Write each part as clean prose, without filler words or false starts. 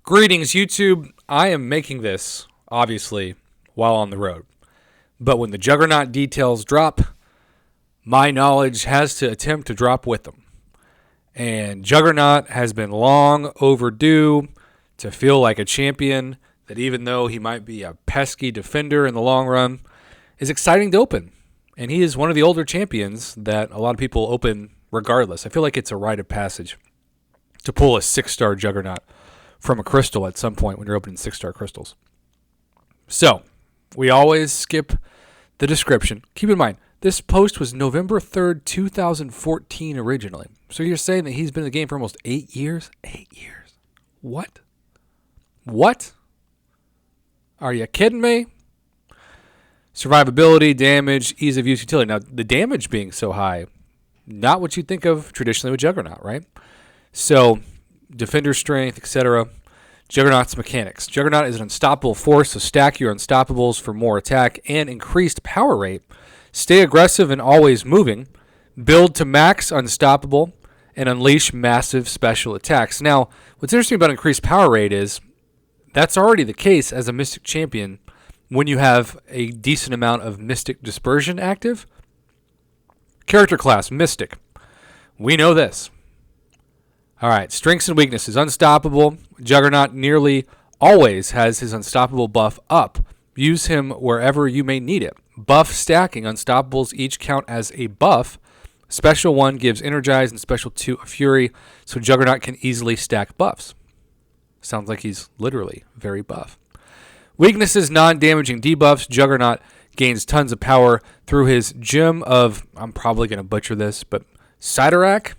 Greetings, YouTube. I am making this, obviously, while on the road. But when the Juggernaut details drop, my knowledge has to attempt to drop with them. And Juggernaut has been long overdue to feel like a champion that, even though he might be a pesky defender in the long run, is exciting to open. And he is one of the older champions that a lot of people open regardless. I feel like it's a rite of passage to pull a 6-star Juggernaut from a crystal at some point when you're opening 6-star crystals. So, we always skip the description. Keep in mind, this post was November 3rd, 2014 originally. So you're saying that he's been in the game for almost 8 years? 8 years. What? Are you kidding me? Survivability, damage, ease of use, utility. Now, the damage being so high, not what you think of traditionally with Juggernaut, right? So, defender strength, etc. Juggernaut's mechanics. Juggernaut is an unstoppable force, so stack your unstoppables for more attack and increased power rate. Stay aggressive and always moving. Build to max unstoppable and unleash massive special attacks. Now, what's interesting about increased power rate is that's already the case as a Mystic Champion when you have a decent amount of Mystic Dispersion active. Character class, Mystic. We know this. All right, strengths and weaknesses. Unstoppable. Juggernaut nearly always has his unstoppable buff up. Use him wherever you may need it. Buff stacking. Unstoppables each count as a buff. Special 1 gives Energize and Special 2 a Fury, so Juggernaut can easily stack buffs. Sounds like he's literally very buff. Weaknesses, non-damaging debuffs. Juggernaut gains tons of power through his gem of, I'm probably going to butcher this, but Sidorak.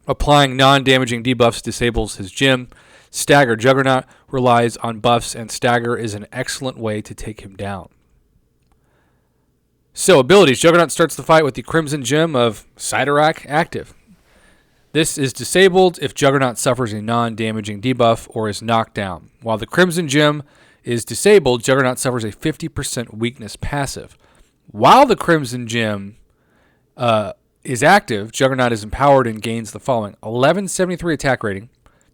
Applying non-damaging debuffs disables his gem. Stagger. Juggernaut relies on buffs, and Stagger is an excellent way to take him down. So, abilities. Juggernaut starts the fight with the Crimson Gem of Sidorak active. This is disabled if Juggernaut suffers a non-damaging debuff or is knocked down. While the Crimson Gem is disabled, Juggernaut suffers a 50% weakness passive. While the Crimson Gem is active, Juggernaut is empowered and gains the following: 1173 attack rating,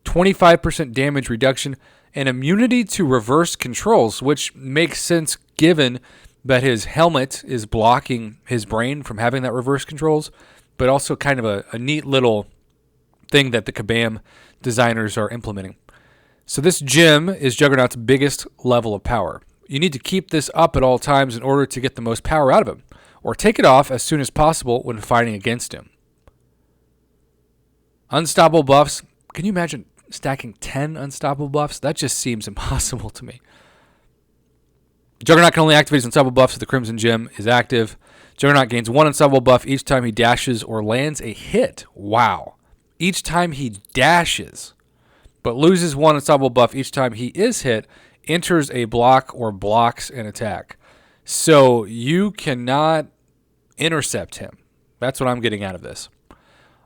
25% damage reduction, and immunity to reverse controls, which makes sense given that his helmet is blocking his brain from having that reverse controls, but also kind of a neat little thing that the Kabam designers are implementing. So this gem is Juggernaut's biggest level of power. You need to keep this up at all times in order to get the most power out of him, or take it off as soon as possible when fighting against him. Unstoppable buffs. Can you imagine stacking 10 unstoppable buffs? That just seems impossible to me. Juggernaut can only activate his unstoppable buffs if the Crimson Gem is active. Juggernaut gains 1 unstoppable buff each time he dashes or lands a hit. Wow. Each time he dashes, but loses 1 unstoppable buff each time he is hit, enters a block or blocks an attack. So you cannot intercept him. That's what I'm getting out of this.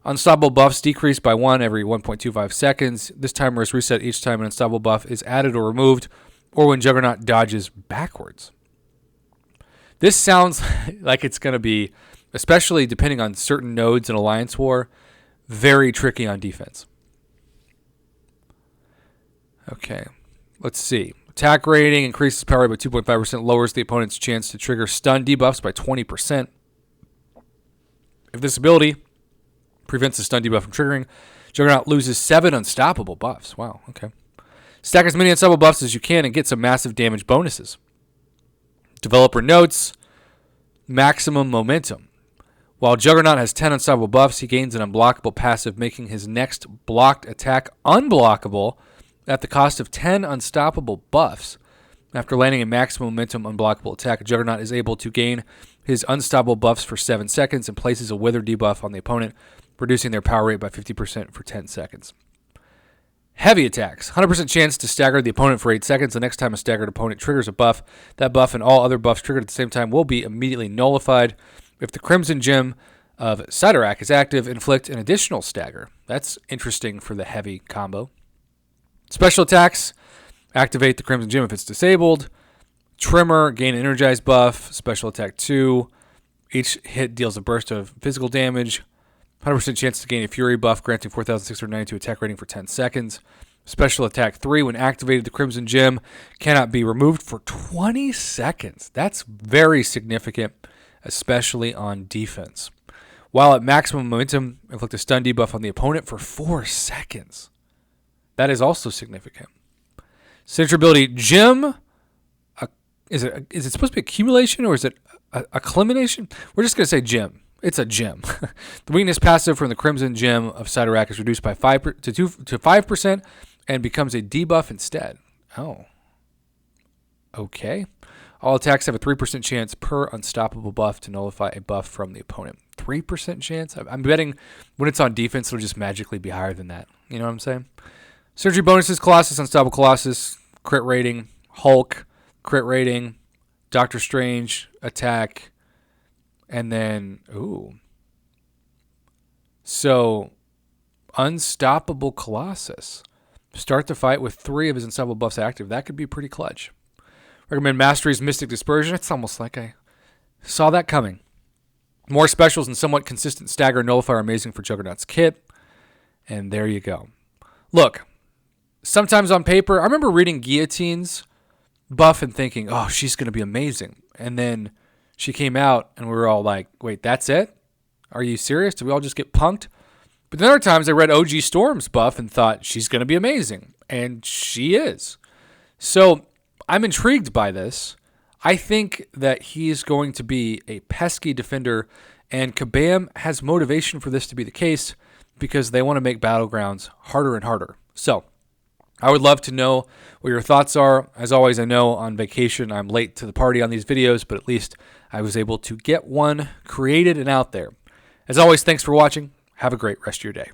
Unstoppable buffs decrease by 1 every 1.25 seconds. This timer is reset each time an unstoppable buff is added or removed, or when Juggernaut dodges backwards. This sounds like it's going to be, especially depending on certain nodes in Alliance War, very tricky on defense. Okay, let's see. Attack rating increases power rate by 2.5%, lowers the opponent's chance to trigger stun debuffs by 20%. If this ability prevents the stun debuff from triggering, Juggernaut loses 7 unstoppable buffs. Wow, okay. Stack as many unstoppable buffs as you can and get some massive damage bonuses. Developer notes, maximum momentum. While Juggernaut has 10 unstoppable buffs, he gains an unblockable passive, making his next blocked attack unblockable at the cost of 10 unstoppable buffs. After landing a maximum momentum unblockable attack, Juggernaut is able to gain his unstoppable buffs for 7 seconds and places a wither debuff on the opponent, reducing their power rate by 50% for 10 seconds. Heavy attacks. 100% chance to stagger the opponent for 8 seconds. The next time a staggered opponent triggers a buff, that buff and all other buffs triggered at the same time will be immediately nullified. If the Crimson Gem of Sidorak is active, inflict an additional stagger. That's interesting for the heavy combo. Special attacks. Activate the Crimson Gem if it's disabled. Trimmer, gain an Energized buff. Special attack 2. Each hit deals a burst of physical damage. 100% chance to gain a Fury buff, granting 4,692 attack rating for 10 seconds. Special Attack 3, when activated, the Crimson Gem cannot be removed for 20 seconds. That's very significant, especially on defense. While at maximum momentum, inflict a stun debuff on the opponent for 4 seconds. That is also significant. Signature ability, Gem. Is it supposed to be accumulation or is it acclimation? We're just going to say Gem. It's a gem. The weakness passive from the Crimson Gem of Sidorak is reduced by 5% and becomes a debuff instead. Oh. Okay. All attacks have a 3% chance per unstoppable buff to nullify a buff from the opponent. 3% chance? I'm betting when it's on defense, it'll just magically be higher than that. You know what I'm saying? Surgery bonuses, Colossus, Unstoppable Colossus, crit rating, Hulk, crit rating, Doctor Strange, attack, and then, so Unstoppable Colossus. Start the fight with 3 of his unstoppable buffs active. That could be pretty clutch. Recommend Mastery's Mystic Dispersion. It's almost like I saw that coming. More specials and somewhat consistent stagger and nullify are amazing for Juggernaut's kit. And there you go. Look, sometimes on paper, I remember reading Guillotine's buff and thinking, oh, she's going to be amazing. And then she came out and we were all like, wait, that's it? Are you serious? Did we all just get punked? But then other times I read OG Storm's buff and thought she's going to be amazing. And she is. So I'm intrigued by this. I think that he's going to be a pesky defender, and Kabam has motivation for this to be the case because they want to make Battlegrounds harder and harder. So I would love to know what your thoughts are. As always, I know on vacation I'm late to the party on these videos, but at least I was able to get one created and out there. As always, thanks for watching. Have a great rest of your day.